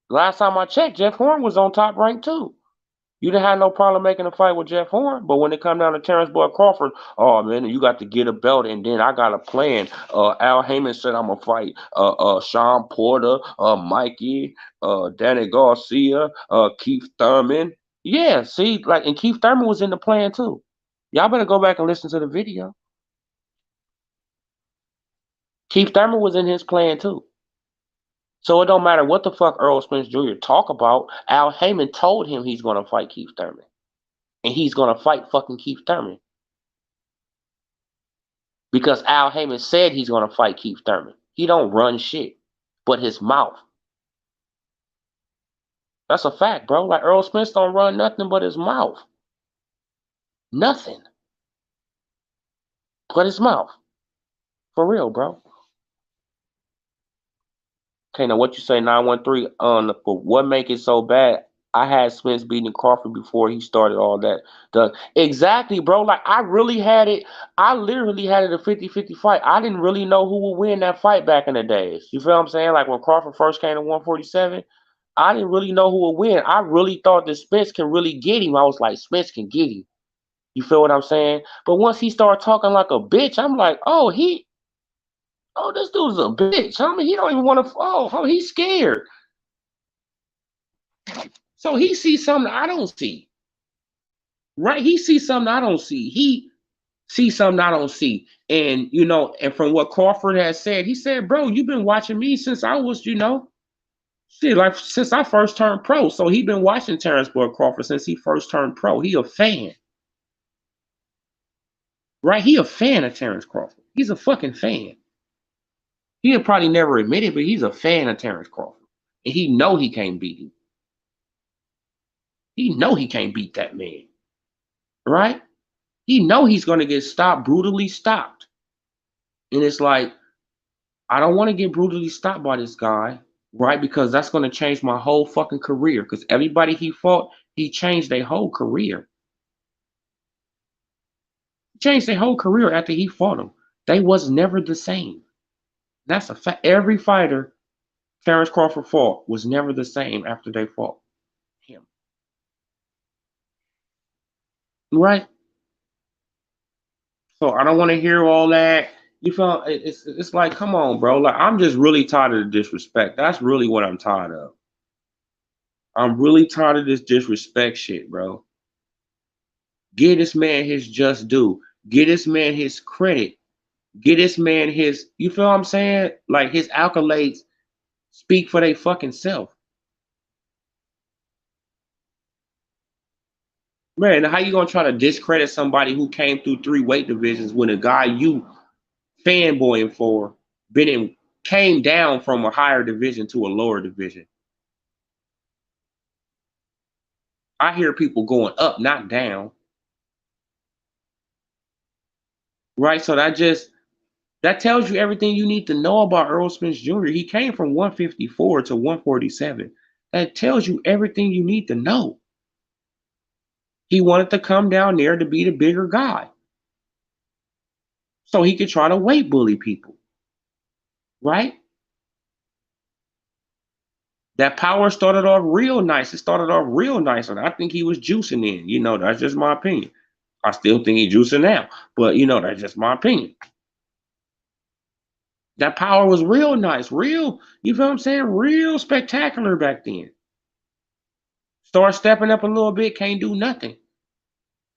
Last time I checked, Jeff Horn was on top rank too. You didn't have no problem making a fight with Jeff Horn, but when it come down to Terrence Boyd Crawford, oh man, you got to get a belt, and then I got a plan. Al Heyman said I'm gonna fight Sean Porter, Mikey, Danny Garcia, Keith Thurman. Yeah, see, like, and Keith Thurman was in the plan too. Y'all better go back and listen to the video. Keith Thurman was in his plan too. So it don't matter what the fuck Earl Spence Jr. talk about. Al Heyman told him he's gonna fight Keith Thurman. And he's gonna fight fucking Keith Thurman. Because Al Heyman said he's gonna fight Keith Thurman. He don't run shit, but his mouth. That's a fact, bro. Like Earl Spence don't run nothing but his mouth. Nothing but his mouth. For real, bro. Okay, now what you say, 913, for what make it so bad? I had Spence beating Crawford before he started all that. Exactly, bro. Like, I literally had it a 50-50 fight. I didn't really know who would win that fight back in the days. You feel what I'm saying? Like, when Crawford first came to 147, I didn't really know who would win. I really thought that Spence can really get him. I was like, Spence can get him. You feel what I'm saying? But once he started talking like a bitch, I'm like, oh, this dude's a bitch. I mean, he don't even want to. He's scared. So he sees something I don't see. Right? He sees something I don't see. He sees something I don't see. And and from what Crawford has said, he said, "Bro, you've been watching me since I was, shit, like since I first turned pro." So he been watching Terrence Boyd Crawford since he first turned pro. He a fan, right? He a fan of Terrence Crawford. He's a fucking fan. He'll probably never admit it, but he's a fan of Terrence Crawford, and he know he can't beat him. He know he can't beat that man, right? He know he's gonna get stopped, brutally stopped, and it's like I don't want to get brutally stopped by this guy, right? Because that's gonna change my whole fucking career. Because everybody he fought, he changed their whole career. He changed their whole career after he fought them. They was never the same. That's a fact. Every fighter Terrence Crawford fought was never the same after they fought him, right? So I don't want to hear all that. You feel it's like, come on, bro. Like I'm just really tired of the disrespect. That's really what I'm tired of. I'm really tired of this disrespect shit, bro. Give this man his just due. Give this man his credit. Give this man his, you feel what I'm saying? Like his accolades speak for their fucking self. Man, how you gonna try to discredit somebody who came through 3 weight divisions when a guy you fanboying for been in came down from a higher division to a lower division? I hear people going up, not down. Right? So that tells you everything you need to know about Earl Spence Jr. He came from 154 to 147. That tells you everything you need to know. He wanted to come down there to be the bigger guy so he could try to weight bully people, right? That power started off real nice. It started off real nice, and I think he was juicing in. That's just my opinion. I still think he's juicing now, but that's just my opinion. That power was real nice, real, you feel what I'm saying? Real spectacular back then. Start stepping up a little bit, can't do nothing.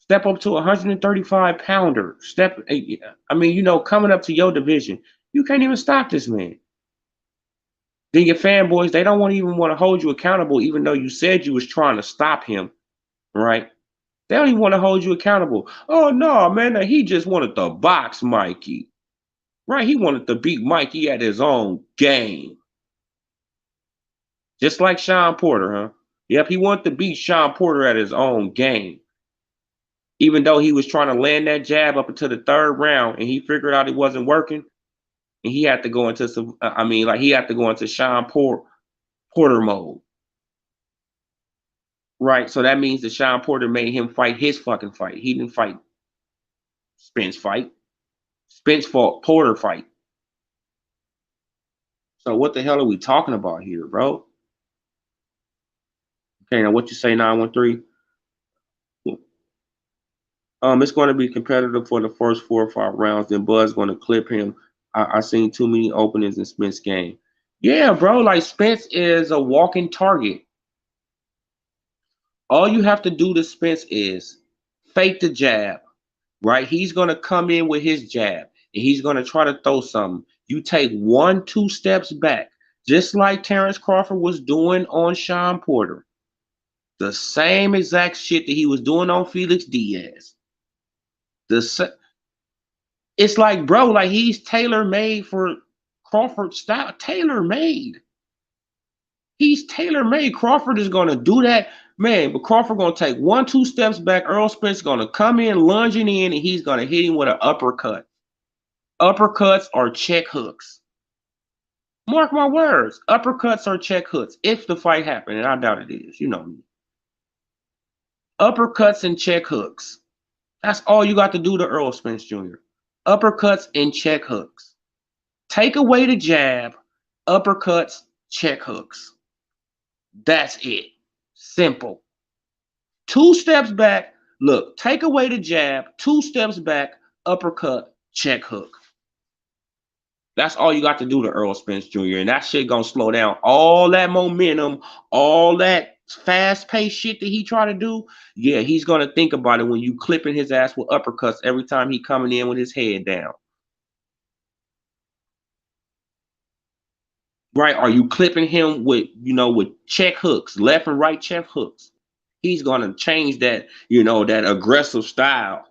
Step up to a 135 pounder. Coming up to your division. You can't even stop this man. Then your fanboys, they don't even want to hold you accountable, even though you said you was trying to stop him, right? They don't even want to hold you accountable. Oh no, man, he just wanted to box Mikey. Right? He wanted to beat Mikey at his own game. Just like Sean Porter, huh? Yep, he wanted to beat Sean Porter at his own game. Even though he was trying to land that jab up until the 3rd round and he figured out it wasn't working, and he had to go into he had to go into Sean Porter mode. Right? So that means that Sean Porter made him fight his fucking fight. He didn't fight Spence fight. Spence fought Porter fight. So what the hell are we talking about here, bro? Okay, now what you say, 913? It's going to be competitive for the first 4 or 5 rounds. Then Bud's going to clip him. I seen too many openings in Spence's game. Yeah, bro. Like Spence is a walking target. All you have to do to Spence is fake the jab, right? He's going to come in with his jab and he's going to try to throw something. You take 1, 2 steps back, just like Terrence Crawford was doing on Sean Porter. The same exact shit that he was doing on Felix Diaz. It's like, bro, like he's tailor made for Crawford style. Tailor made. He's tailor-made. Crawford is gonna do that, man. But Crawford gonna take 1, 2 steps back. Earl Spence gonna come in, lunging in, and he's gonna hit him with an uppercut. Uppercuts are check hooks. Mark my words. Uppercuts are check hooks. If the fight happened, and I doubt it is, you know me. Uppercuts and check hooks. That's all you got to do to Earl Spence Jr. Uppercuts and check hooks. Take away the jab, uppercuts, check hooks. That's it. Simple. 2 steps back. Look, take away the jab, 2 steps back, uppercut, check hook. That's all you got to do to Earl Spence Jr. And that shit gonna slow down all that momentum, all that fast-paced shit that he try to do. Yeah, he's gonna think about it when you clipping his ass with uppercuts every time he coming in with his head down. Right? Are you clipping him with, with check hooks, left and right check hooks? He's gonna change that, that aggressive style.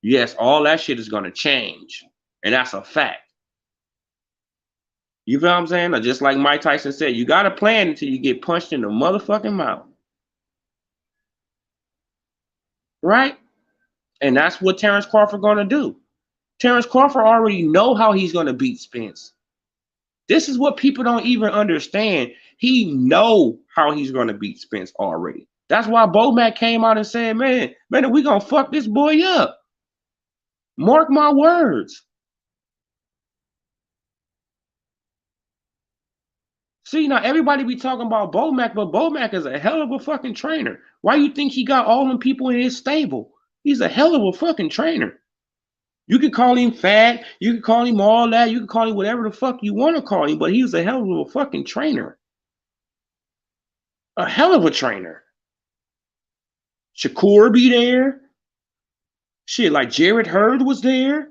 Yes, all that shit is gonna change. And that's a fact. You feel what I'm saying? Or just like Mike Tyson said, you got to plan until you get punched in the motherfucking mouth. Right? And that's what Terrence Crawford going to do. Terrence Crawford already know how he's going to beat Spence. This is what people don't even understand. He know how he's going to beat Spence already. That's why Bomac came out and said, man, we going to fuck this boy up. Mark my words. See, now everybody be talking about Bomac, but Bomac is a hell of a fucking trainer. Why you think he got all them people in his stable? He's a hell of a fucking trainer. You can call him fat, you can call him all that, you can call him whatever the fuck you want to call him, but he's a hell of a fucking trainer. A hell of a trainer. Shakur be there. Shit, like Jarrett Hurd was there.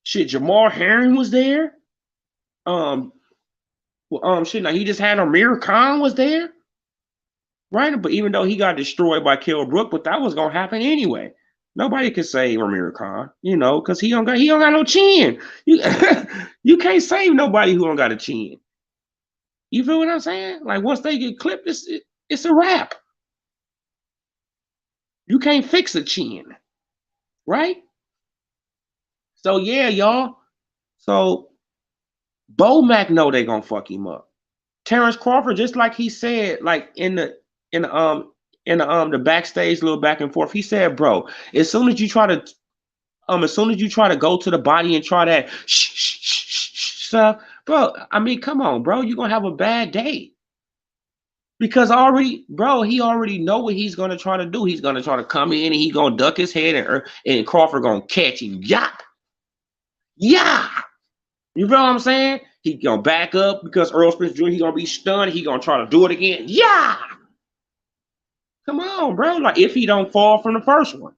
Shit, Jamal Herring was there. Shit, now he just had Amir Khan was there. Right? But even though he got destroyed by Kell Brook, but that was gonna happen anyway. Nobody could save Amir Khan, because he don't got no chin. You, you can't save nobody who don't got a chin. You feel what I'm saying? Like once they get clipped, it's a wrap. You can't fix a chin, right? So yeah, y'all. So Bomac know they gonna fuck him up. Terrence Crawford, just like he said, like in the backstage little back and forth, he said, bro, as soon as you try to go to the body and try that stuff, bro, I mean, come on, bro, you're gonna have a bad day. Because he already know what he's gonna try to do. He's gonna try to come in and he's gonna duck his head and Crawford gonna catch him. Yap. Yeah. You know what I'm saying? He gonna back up because Earl Spence Jr. He gonna be stunned. He gonna try to do it again. Yeah. Come on, bro. Like if he don't fall from the first one.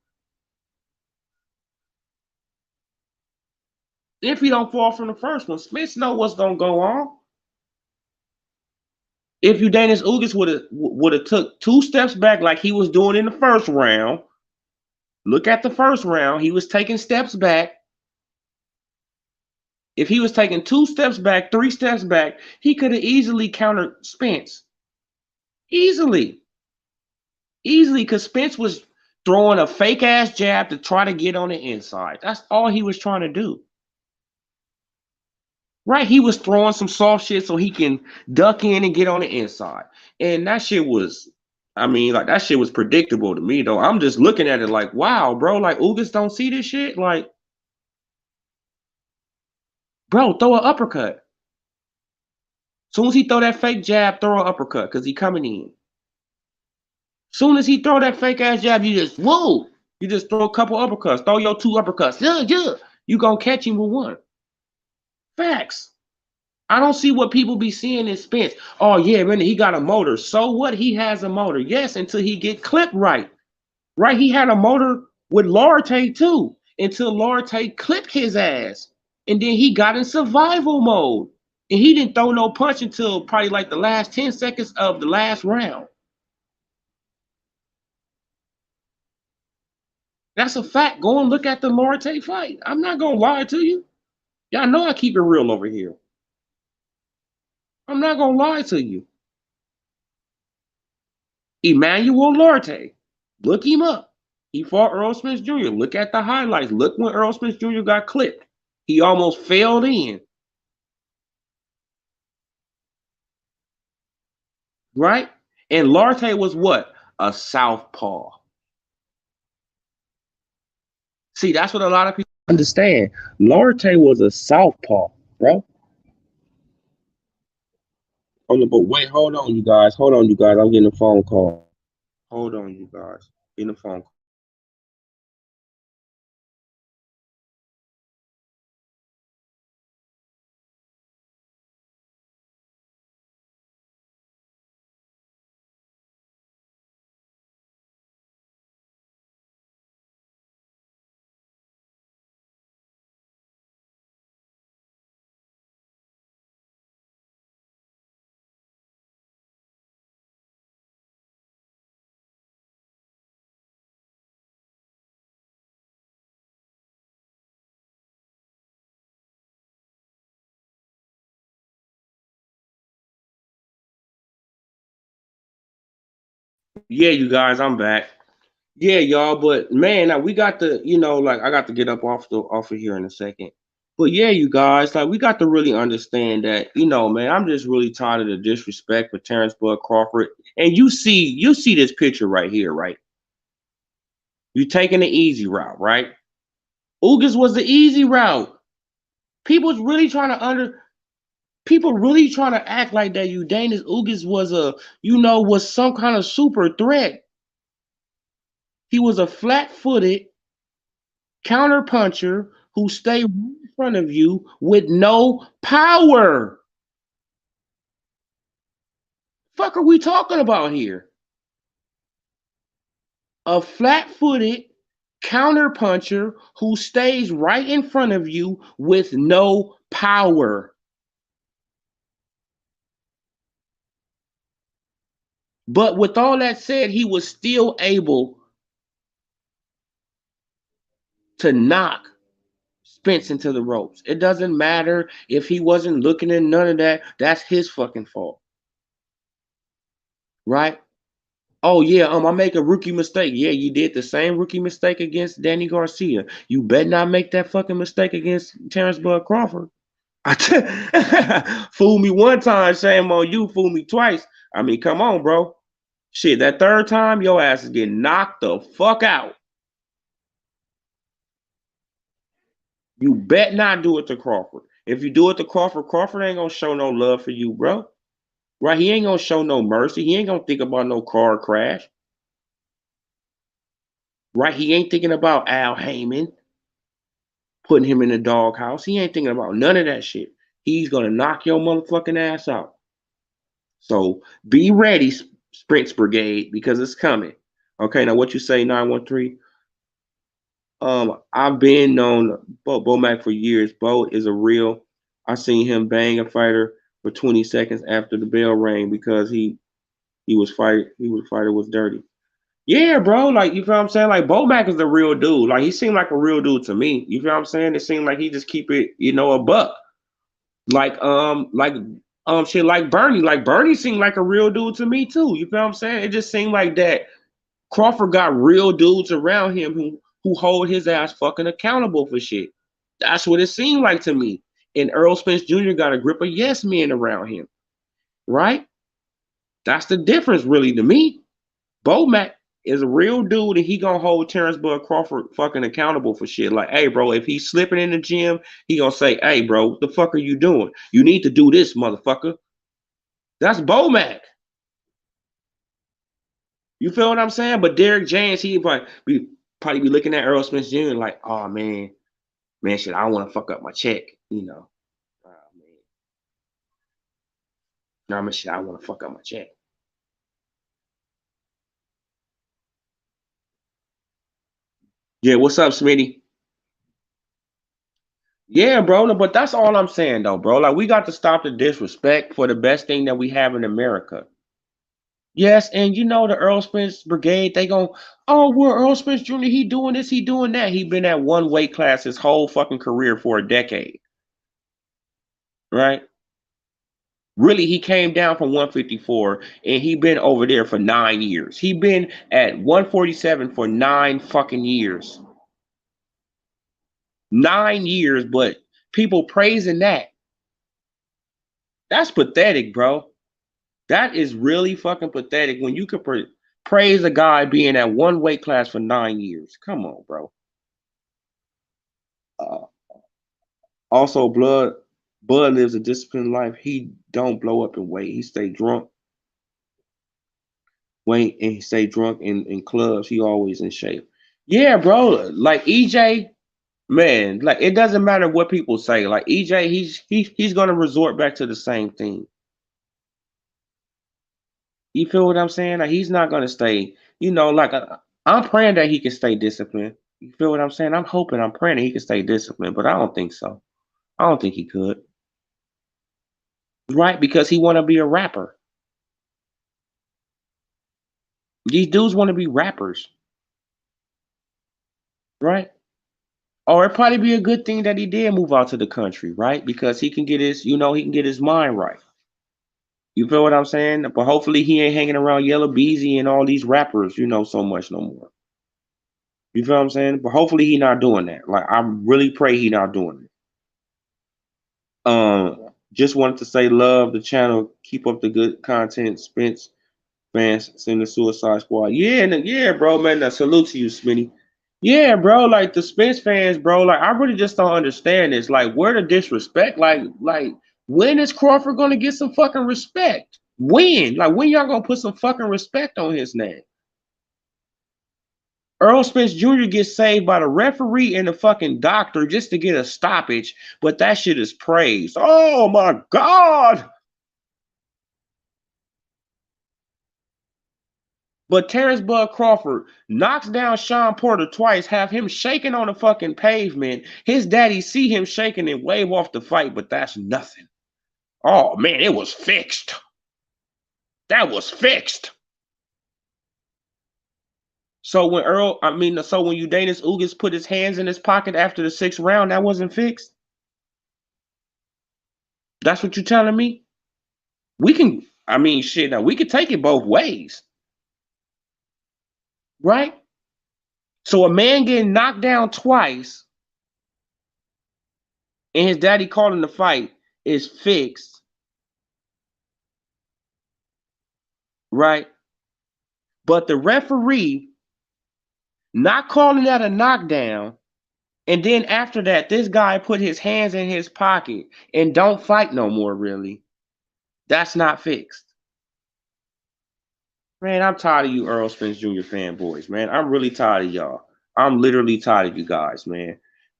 If he don't fall from the first one, Spence know what's gonna go on. If Udanis Ugas would have took 2 steps back like he was doing in the first round, look at the first round. He was taking steps back. If he was taking 2 steps back, 3 steps back, he could have easily countered Spence. Easily, because Spence was throwing a fake ass jab to try to get on the inside. That's all he was trying to do. Right? He was throwing some soft shit so he can duck in and get on the inside. And that shit was, that shit was predictable to me, though. I'm just looking at it like, wow, bro, like Ugas don't see this shit. Like, bro, throw an uppercut. Soon as he throw that fake jab, throw an uppercut because he coming in. Soon as he throw that fake ass jab, you just throw a couple uppercuts. Throw your 2 uppercuts. Yeah. You gonna catch him with 1. Facts. I don't see what people be seeing in Spence. Oh yeah, man, he got a motor. So what? He has a motor. Yes, until he get clipped right. Right? He had a motor with Larte too. Until Larte clipped his ass. And then he got in survival mode. And he didn't throw no punch until probably like the last 10 seconds of the last round. That's a fact. Go and look at the Larte fight. I'm not gonna lie to you. Y'all know I keep it real over here. I'm not gonna lie to you. Emmanuel Larte. Look him up. He fought Earl Spence Jr. Look at the highlights. Look when Earl Spence Jr. got clipped. He almost failed in. Right? And Larte was what? A southpaw. See, that's what a lot of people understand. Larte was a southpaw, bro. Hold on, but wait, hold on, you guys. Hold on, you guys. I'm getting a phone call. Hold on, you guys. Getting a phone call. Yeah, you guys, I'm back. Yeah, y'all, but man, now we got to, like I got to get up off of here in a second. But yeah, you guys, like we got to really understand that, man, I'm just really tired of the disrespect for Terrence Bud Crawford. And you see this picture right here, right? You taking the easy route, right? Ugas was the easy route. People's really trying to people really trying to act like that Udanis Ugas was some kind of super threat. He was a flat-footed counterpuncher who stayed right in front of you with no power. Fuck are we talking about here? A flat-footed counterpuncher who stays right in front of you with no power. But with all that said, he was still able to knock Spence into the ropes. It doesn't matter if he wasn't looking at none of that. That's his fucking fault. Right? Oh yeah, I make a rookie mistake. Yeah, you did the same rookie mistake against Danny Garcia. You better not make that fucking mistake against Terrence Bud Crawford. Fool me one time, shame on you. Fool me twice. I mean, come on, bro. Shit, that third time, your ass is getting knocked the fuck out. You bet not do it to Crawford. If you do it to Crawford, Crawford ain't gonna show no love for you, bro. Right? He ain't gonna show no mercy. He ain't gonna think about no car crash. Right? He ain't thinking about Al Heyman putting him in the doghouse. He ain't thinking about none of that shit. He's gonna knock your motherfucking ass out. So be ready, Sprints Brigade, because it's coming. Okay, now what you say, 913? I've been known Bo Mac for years. Bo is a real. I seen him bang a fighter for 20 seconds after the bell rang because fighter was dirty. Yeah, bro. Like you feel what I'm saying? Like Bo Mac is the real dude. Like he seemed like a real dude to me. You feel what I'm saying? It seemed like he just keep it, a buck. Like shit like Bernie. Like Bernie seemed like a real dude to me too. You feel what I'm saying? It just seemed like that Crawford got real dudes around him who hold his ass fucking accountable for shit. That's what it seemed like to me. And Earl Spence Jr. got a grip of yes men around him. Right? That's the difference really to me. Bo Mac is a real dude and he gonna hold Terrence Bud Crawford fucking accountable for shit. Like, hey, bro, if he's slipping in the gym, he gonna say, hey, bro, what the fuck are you doing? You need to do this, motherfucker. That's Bo Mac. You feel what I'm saying? But Derek James, he probably be looking at Earl Smith Jr. like, oh man, shit, I don't want to fuck up my check, Oh, man. No, man, shit, I want to fuck up my check. Yeah, what's up, Smitty? Yeah, bro, no, but that's all I'm saying though, bro. Like we got to stop the disrespect for the best thing that we have in America. Yes, and the Earl Spence Brigade, they go, oh, well, Earl Spence Jr., he doing this, he doing that. He been at one weight class his whole fucking career for a decade, right? Really, he came down from 154 and he been over there for 9 years. He been at 147 for 9 fucking years. 9 years, but people praising that. That's pathetic, bro. That is really fucking pathetic when you could praise a guy being at one weight class for 9 years. Come on, bro. Uh, Also, Bud lives a disciplined life. He don't blow up in weight. He stay drunk, weight, and he stay drunk in clubs. He always in shape. Yeah, bro. Like EJ, man. Like it doesn't matter what people say. Like EJ, he's gonna resort back to the same thing. You feel what I'm saying? Like he's not gonna stay. Like I'm praying that he can stay disciplined. You feel what I'm saying? I'm praying that he can stay disciplined, but I don't think so. I don't think he could. Right? Because he want to be a rapper. These dudes want to be rappers, right? Or it'd probably be a good thing that he did move out to the country, right? Because he can get his mind right. You feel what I'm saying? But hopefully he ain't hanging around Yellow Beezy and all these rappers, so much no more. You feel what I'm saying? But hopefully he not doing that. Like I really pray he not doing it. Just wanted to say love the channel. Keep up the good content, Spence. Fans send the Suicide Squad. Yeah, yeah, bro, man. Salute to you, Smitty. Yeah, bro. Like the Spence fans, bro. Like I really just don't understand this. Like, where the disrespect? Like when is Crawford gonna get some fucking respect? When? Like when y'all gonna put some fucking respect on his name? Earl Spence Jr. gets saved by the referee and the fucking doctor just to get a stoppage, but that shit is praised. Oh my God. But Terrence Bud Crawford knocks down Sean Porter twice, have him shaking on the fucking pavement. His daddy see him shaking and wave off the fight, but that's nothing. Oh man, it was fixed. That was fixed. So when Udanis Ugas put his hands in his pocket after the 6th round, that wasn't fixed. That's what you're telling me? Shit, now we can take it both ways. Right? So a man getting knocked down twice and his daddy calling the fight is fixed. Right? But the referee not calling that a knockdown, and then after that, this guy put his hands in his pocket and don't fight no more, really. That's not fixed. Man, I'm tired of you Earl Spence Jr. fanboys, man. I'm really tired of y'all. I'm literally tired of you guys, man.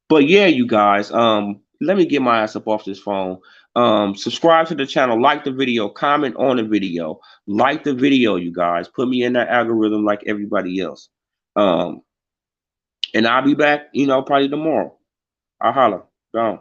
But yeah, you guys, let me get my ass up off this phone. Subscribe to the channel, like the video, comment on the video, like the video, you guys. Put me in that algorithm like everybody else. And I'll be back, probably tomorrow. I'll holler. Gone.